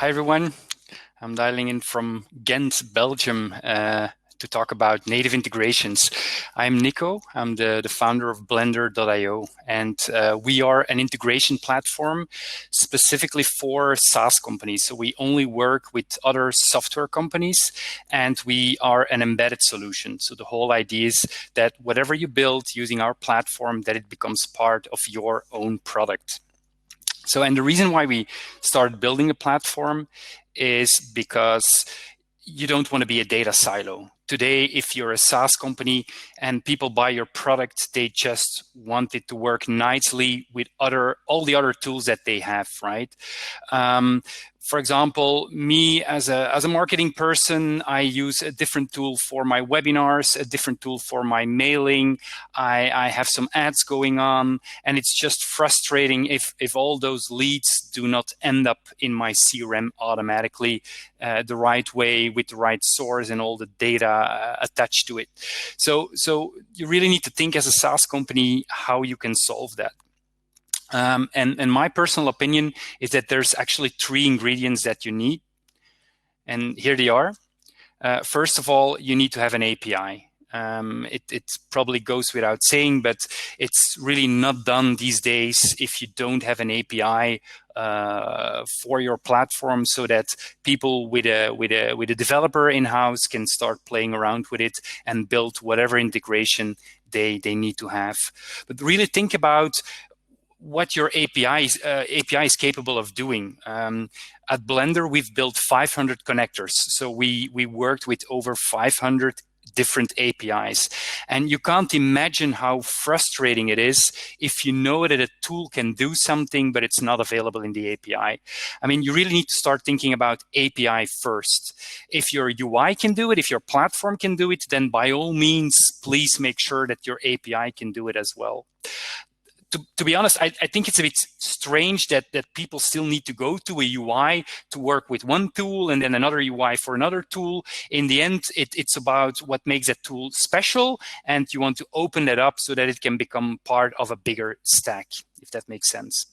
Hi everyone, I'm dialing in from Ghent, Belgium to talk about native integrations. I'm Nico, I'm the founder of Blender.io, and we are an integration platform specifically for SaaS companies. So we only work with other software companies, and we are an embedded solution. So the whole idea is that whatever you build using our platform, that it becomes part of your own product. So, and the reason why we started building a platform is because you don't want to be a data silo. Today, if you're a SaaS company and people buy your product, they just want it to work nicely with all the other tools that they have, right? For example, me as a marketing person, I use a different tool for my webinars, a different tool for my mailing. I have some ads going on, and it's just frustrating if all those leads do not end up in my CRM automatically the right way with the right source and all the data attached to it. So you really need to think as a SaaS company how you can solve that. And my personal opinion is that there's actually 3 ingredients that you need. And here they are. First of all, you need to have an API. It probably goes without saying, but it's really not done these days if you don't have an API for your platform, so that people with a developer in-house can start playing around with it and build whatever integration they need to have. But really think about what your API is capable of doing. At Blender, we've built 500 connectors. So we worked with over 500 different APIs. And you can't imagine how frustrating it is if you know that a tool can do something, but it's not available in the API. I mean, you really need to start thinking about API first. If your UI can do it, if your platform can do it, then by all means, please make sure that your API can do it as well. To be honest, I think it's a bit strange that people still need to go to a UI to work with one tool and then another UI for another tool. In the end, it's about what makes that tool special, and you want to open that up so that it can become part of a bigger stack, if that makes sense.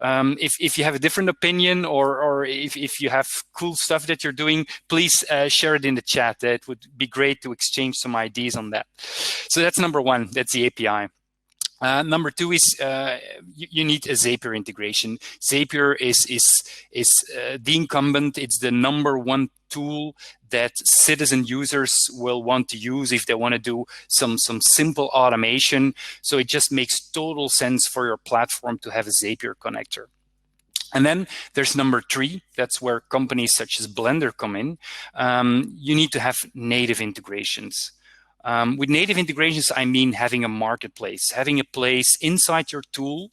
If you have a different opinion, or if you have cool stuff that you're doing, please share it in the chat. It would be great to exchange some ideas on that. So that's number 1, that's the API. Number 2 is you need a Zapier integration. Zapier is the incumbent. It's the number 1 tool that citizen users will want to use if they want to do some simple automation. So it just makes total sense for your platform to have a Zapier connector. And then there's number 3. That's where companies such as Blender come in. You need to have native integrations. With native integrations, I mean having a marketplace, having a place inside your tool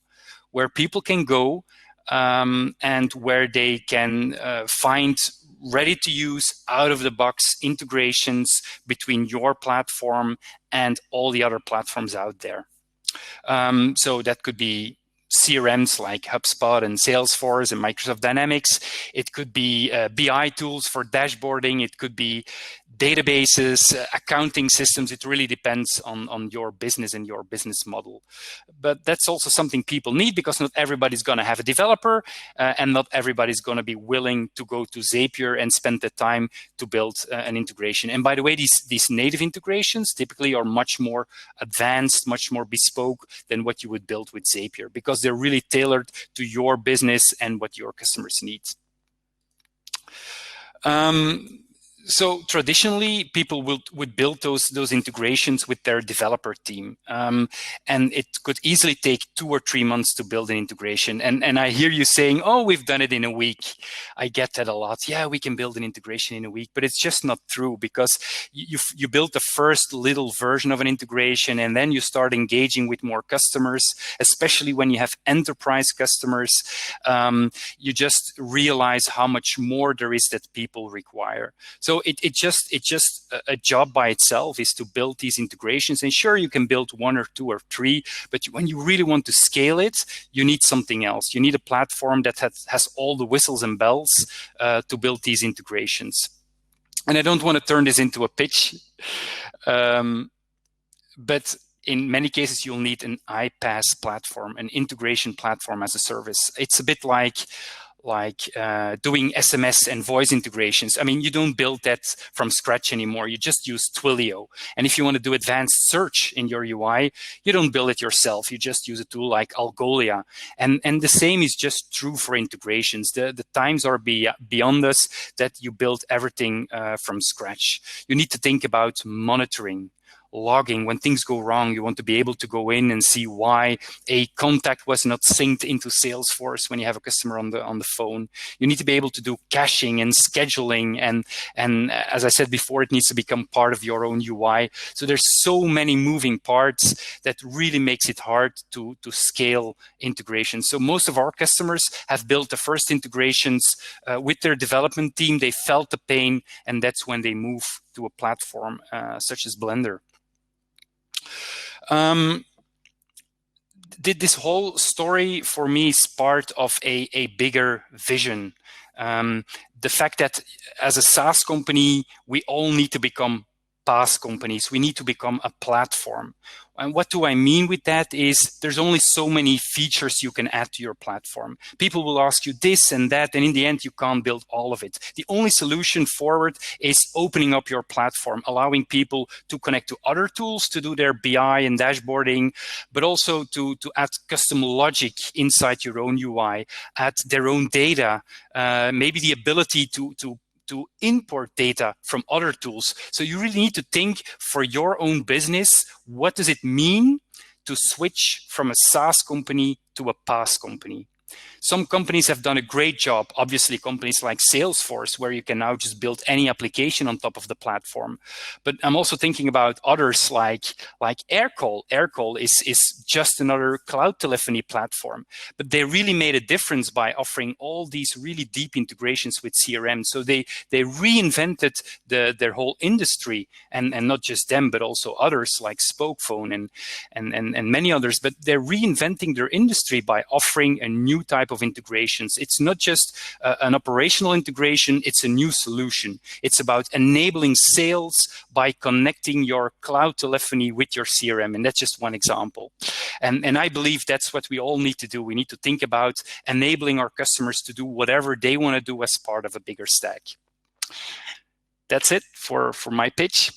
where people can go and where they can find ready-to-use, out-of-the-box integrations between your platform and all the other platforms out there. So that could be CRMs like HubSpot and Salesforce and Microsoft Dynamics. It could be BI tools for dashboarding. It could be databases, accounting systems. It really depends on your business and your business model. But that's also something people need, because not everybody's going to have a developer and not everybody's going to be willing to go to Zapier and spend the time to build an integration. And by the way, these native integrations typically are much more advanced, much more bespoke than what you would build with Zapier, because they're really tailored to your business and what your customers need. So traditionally, people would build those integrations with their developer team. And it could easily take 2 or 3 months to build an integration. And I hear you saying, oh, we've done it in a week. I get that a lot. Yeah, we can build an integration in a week, but it's just not true, because you build the first little version of an integration, and then you start engaging with more customers, especially when you have enterprise customers. You just realize how much more there is that people require. So it's just a job by itself, is to build these integrations. And sure, you can build 1 or 2 or 3, but when you really want to scale it, you need something else. You need a platform that has all the whistles and bells to build these integrations. And I don't want to turn this into a pitch, but in many cases, you'll need an iPaaS platform, an integration platform as a service. It's a bit like doing SMS and voice integrations. I mean, you don't build that from scratch anymore. You just use Twilio. And if you want to do advanced search in your UI, you don't build it yourself. You just use a tool like Algolia. And the same is just true for integrations. The times are beyond us that you build everything from scratch. You need to think about monitoring, logging. When things go wrong, you want to be able to go in and see why a contact was not synced into Salesforce when you have a customer on the phone. You need to be able to do caching and scheduling, and as I said before, it needs to become part of your own UI. So there's so many moving parts that really makes it hard to scale integration. So most of our customers have built the first integrations with their development team. They felt the pain, and that's when they move to a platform such as Blender. This whole story for me is part of a bigger vision. The fact that as a SaaS company, we all need to become PaaS companies. We need to become a platform. And what do I mean with that is there's only so many features you can add to your platform. People will ask you this and that, and in the end, you can't build all of it. The only solution forward is opening up your platform, allowing people to connect to other tools to do their BI and dashboarding, but also to add custom logic inside your own UI, add their own data, maybe the ability to import data from other tools. So you really need to think for your own business, what does it mean to switch from a SaaS company to a PaaS company? Some companies have done a great job. Obviously, companies like Salesforce, where you can now just build any application on top of the platform. But I'm also thinking about others like Aircall. Aircall is just another cloud telephony platform. But they really made a difference by offering all these really deep integrations with CRM. So they reinvented their whole industry, and not just them, but also others like Spokephone and many others. But they're reinventing their industry by offering a new type of integrations. It's not just an operational integration, it's a new solution. It's about enabling sales by connecting your cloud telephony with your CRM, and that's just one example. And I believe that's what we all need to do. We need to think about enabling our customers to do whatever they want to do as part of a bigger stack. That's it for my pitch.